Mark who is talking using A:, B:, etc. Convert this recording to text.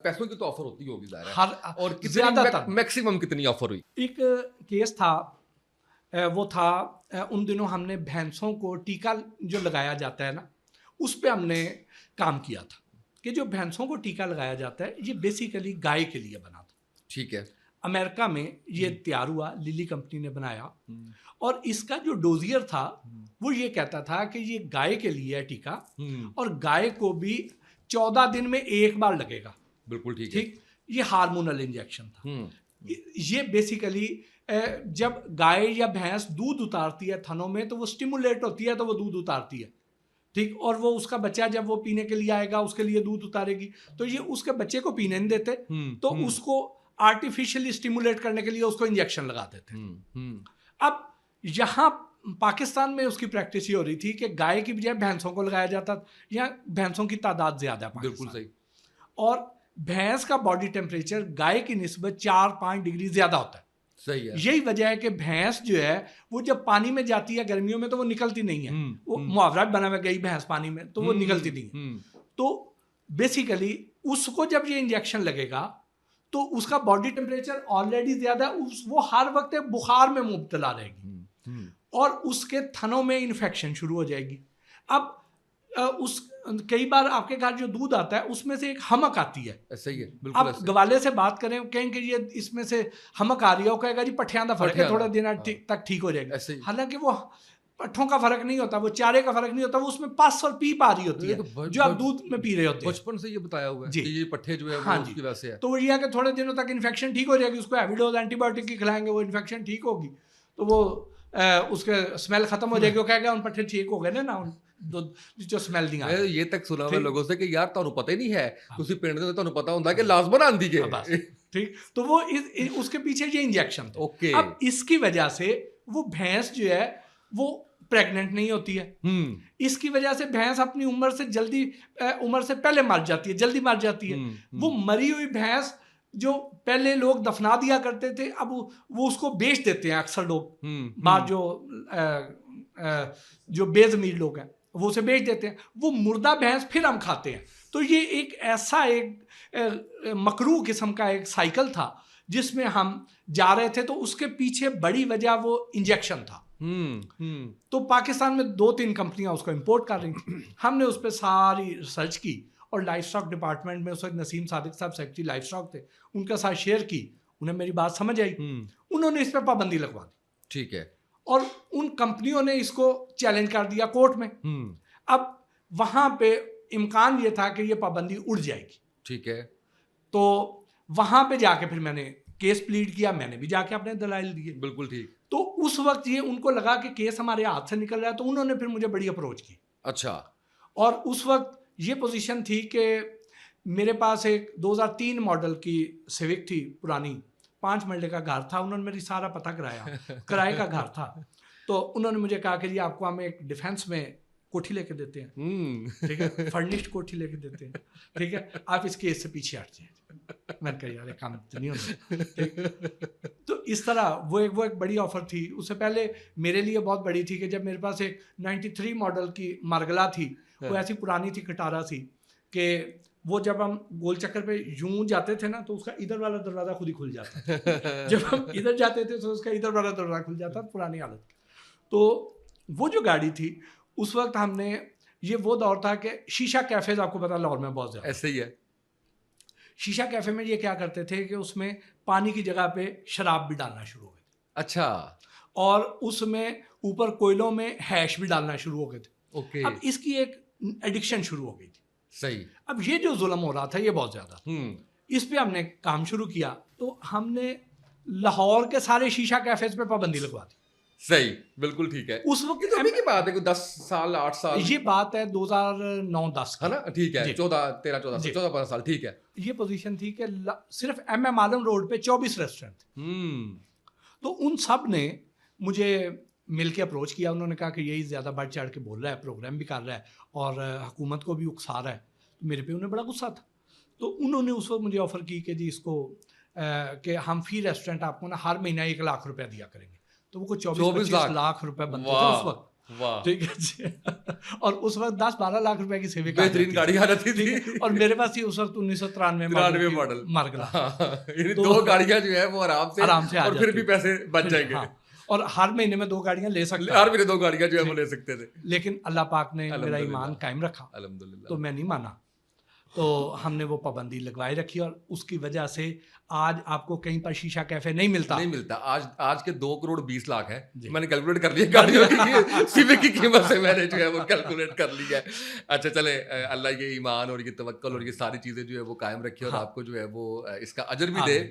A: पैसों की तो ऑफर होती होगी ज़ाहिर है।
B: हर
A: और
B: ज्यादातर
A: मैक्सिमम कितनी ऑफर हुई?
B: एक केस था, वो था उन दिनों हमने भैंसों को टीका जो लगाया जाता है ना, उस पे हमने काम किया था कि जो भैंसों को टीका लगाया जाता है ये बेसिकली गाय के लिए बना था।
A: ठीक है।
B: अमेरिका में ये तैयार हुआ, लिली कंपनी ने बनाया, और इसका जो डोजियर था वो ये कहता था कि ये गाय के लिए है टीका, और गाय को भी 14 दिन में एक बार लगेगा।
A: बिल्कुल ठीक है।
B: ठीक, ये हार्मोनल इंजेक्शन था। ये बेसिकली जब गाय या भैंस दूध उतारती है थनों में तो वो स्टिमुलेट होती है, तो वो दूध उतारती है। ठीक, और वो उसका बच्चा जब वो पीने के लिए आएगा उसके लिए दूध उतारेगी, तो ये उसके बच्चे को पीने नहीं देते, तो उसको आर्टिफिशियली स्टिमुलेट करने के लिए उसको इंजेक्शन लगा देते। अब यहाँ पाकिस्तान में उसकी प्रैक्टिस ये हो रही थी कि गाय की बजाय भैंसों को लगाया जाता। यहाँ भैंसों की तादाद ज्यादा है
A: बिल्कुल
B: पाकिस्तान,
A: सही।
B: और भैंस का बॉडी टेम्परेचर गाय की निस्बत 4-5 डिग्री ज्यादा होता है।
A: सही है।
B: यही वजह है कि भैंस जो है वो जब पानी में जाती है गर्मियों में तो वो निकलती नहीं है। वो मुहावरा बना हुआ गई भैंस पानी में, तो वो निकलती नहीं है। तो बेसिकली उसको जब ये इंजेक्शन लगेगा तो उसका बॉडी टेम्परेचर ऑलरेडी ज्यादा है, वो हर वक्त बुखार में मुब्तला रहेगी और उसके थनों में इन्फेक्शन शुरू हो जाएगी। अब उस कई बार आपके घर जो दूध आता है उसमें से एक हमक आती है।
A: सही है, बिल्कुल
B: अब गवाले से बात करें, कहेंगे ये इसमें से हमक आ रही है, वो कहेगा जी पट्ठियां दा फर्क है, थोड़ा दिन तक ठीक हो जाएगा। हालांकि वो पट्ठों का फर्क नहीं होता, वो चारे का फर्क नहीं होता, वो उसमें पस और पीप आ रही होती है जो आप दूध में पी रहे होते हैं।
A: बचपन से ये बताया हुआ है कि ये पट्ठे जो है
B: हाँ
A: वो उसकी वजह से है।
B: तो वो ये है कि थोड़े दिनों तक इन्फेक्शन ठीक हो जाएगी, उसको हैवी डोज एंटीबायोटिक की खिलाएंगे, वो इन्फेक्शन ठीक होगी, तो वो उसके स्मेल खत्म हो जाएगी, वो कहेगा उन पट्ठे ठीक हो गए ना जो स्मेल दी
A: मैं ये तक सुना हुआ लोगों से कि यार ਤੁਹਾਨੂੰ पता ही नहीं है, ਤੁਸੀਂ ਪਿੰਡ ਦੇ ਤੁਹਾਨੂੰ पता ਹੁੰਦਾ कि लाजमन आंदी के।
B: ठीक, तो वो उसके पीछे ये इंजेक्शन था।
A: ओके।
B: अब इसकी वजह से वो भैंस जो है वो प्रेग्नेंट नहीं होती है। इसकी वजह से भैंस अपनी उम्र से पहले मर जाती है, जल्दी मर जाती है। वो मरी हुई भैंस जो पहले लोग दफना दिया करते थे, अब वो उसको बेच देते हैं अक्सर लोग। बाद जो बेजमीर लोग हैं वो उसे बेच देते हैं, वो मुर्दा भैंस फिर हम खाते हैं। तो ये एक ऐसा एक मकरू किस्म का एक साइकिल था जिसमें हम जा रहे थे, तो उसके पीछे बड़ी वजह वो इंजेक्शन था। तो पाकिस्तान में 2-3 कंपनियां उसको इंपोर्ट कर रही थी। हमने उस पर सारी रिसर्च की और लाइफ स्टॉक डिपार्टमेंट में उस वक्त नसीम सादिक साहब सेक्रेटरी लाइफ स्टॉक थे, उनके साथ शेयर की। उन्हें मेरी बात समझ आई, उन्होंने इस पर पाबंदी लगवा दी। ठीक है, और उन कंपनियों ने इसको चैलेंज कर दिया कोर्ट में। अब वहां पे इम्कान ये था कि ये पाबंदी उड़ जाएगी। ठीक है, तो वहां पे जाके फिर मैंने केस प्लीड किया, मैंने भी जाके अपने दलाइल दिए। बिल्कुल ठीक। तो उस वक्त ये उनको लगा कि केस हमारे हाथ से निकल रहा है, तो उन्होंने फिर मुझे बड़ी अप्रोच की। अच्छा। और उस वक्त ये पोजीशन थी कि मेरे पास एक 2003 मॉडल की सिविक थी पुरानी, 5 मरले का घर था। उन्होंने मेरी सारा पता कराया, किराए का घर था। तो उन्होंने मुझे कहा कि जी आपको हम एक डिफेंस में कोठी लेके देते हैं, ठीक है, फर्निश्ड कोठी लेके देते हैं, ठीक है, आप इस केस से पीछे हट जाए। मैंने कहा यार काम तो नहीं होता। तो इस तरह वो एक बड़ी ऑफर थी। उससे पहले मेरे लिए बहुत बड़ी थी कि जब मेरे पास एक 93 मॉडल की मार्गला थी, वो ऐसी पुरानी थी, कटारा थी, कि वो जब हम गोल चक्कर पे यूं जाते थे ना तो उसका इधर वाला दरवाजा खुद ही खुल जाता। जब हम इधर जाते थे तो उसका इधर वाला दरवाजा खुल जाता, पुरानी हालत। तो वो जो गाड़ी थी उस वक्त हमने, ये वो दौर था कि शीशा कैफेज, आपको पता लाहौर में बहुत ज्यादा
A: ऐसे ही है।
B: शीशा कैफे में ये क्या करते थे कि उसमें पानी की जगह पे शराब भी डालना शुरू हो गए। अच्छा। और उसमें ऊपर कोयलों में हैश भी डालना शुरू हो गए थे। ओके। अब इसकी एक एडिक्शन शुरू हो गई थी। सही। अब ये जो जुल्म हो रहा था ये बहुत ज्यादा, इस पे हमने काम शुरू किया। तो हमने लाहौर के सारे शीशा कैफेज पे पाबंदी लगवा दी। सही, बिल्कुल ठीक है। उस वक्त तो अभी की बात है, कोई 10 साल 8 साल, ये बात है 2009-10 है ना, ठीक है, 14 साल, ठीक है। ये पोजीशन थी कि सिर्फ MM आलम रोड पे 24 रेस्टोरेंट थे। तो उन सब ने मुझे मिल के अप्रोच किया। उन्होंने कहा कि यही ज़्यादा बढ़ चढ़ के बोल रहा है, प्रोग्राम भी कर रहा है और हुकूमत को भी उकसा रहा है। तो मेरे पे उन्हें बड़ा गुस्सा था। तो उन्होंने उस वक्त मुझे ऑफ़र की कि जी इसको कि हम फी रेस्टोरेंट आपको ना हर महीना 1 लाख रुपया दिया करेंगे। तो वो कुछ 24-25 लाख रुपए बनते थे उस वक्त।
A: वाह,
B: ठीक है जी। और उस वक्त 10-12 लाख रुपए की सेविंग
A: बेहतरीन गाड़ी आ जाती थी।
B: और मेरे पास ही उस वक्त 1993
A: 93 मॉडल
B: मार्गला,
A: हाँ, यानी
B: तो
A: 2 गाड़ियां जो है वो आराम से
B: आ
A: और फिर
B: जाती
A: भी पैसे बच जाएंगे।
B: हाँ, और हर महीने में 2 गाड़ियां ले सकता
A: हर महीने 2 गाड़ियां जो है वो ले सकते थे।
B: लेकिन अल्लाह पाक ने मेरा
A: अल्हम्दुलिल्लाह।
B: ईमान कायम रखा,
A: अल्हम्दुलिल्लाह।
B: तो मैं नहीं माना। तो हमने वो पाबंदी लगवाई रखी और उसकी वजह से आज आपको कहीं पर शीशा कैफे नहीं मिलता।
A: नहीं मिलता। आज के 2 करोड़ 20 लाख है।
B: जी।
A: मैंने कैलकुलेट कर लिया गाड़ियों की सिविक की कीमत से मैंने जो है वो कैलकुलेट कर लिया है। अच्छा चले अल्लाह ये ईमान और ये तवक्कल और ये सारी चीज़ें जो है वो कायम रखे और
B: हाँ।
A: आपको जो है वो इसका अजर भी दे।
B: आमीन।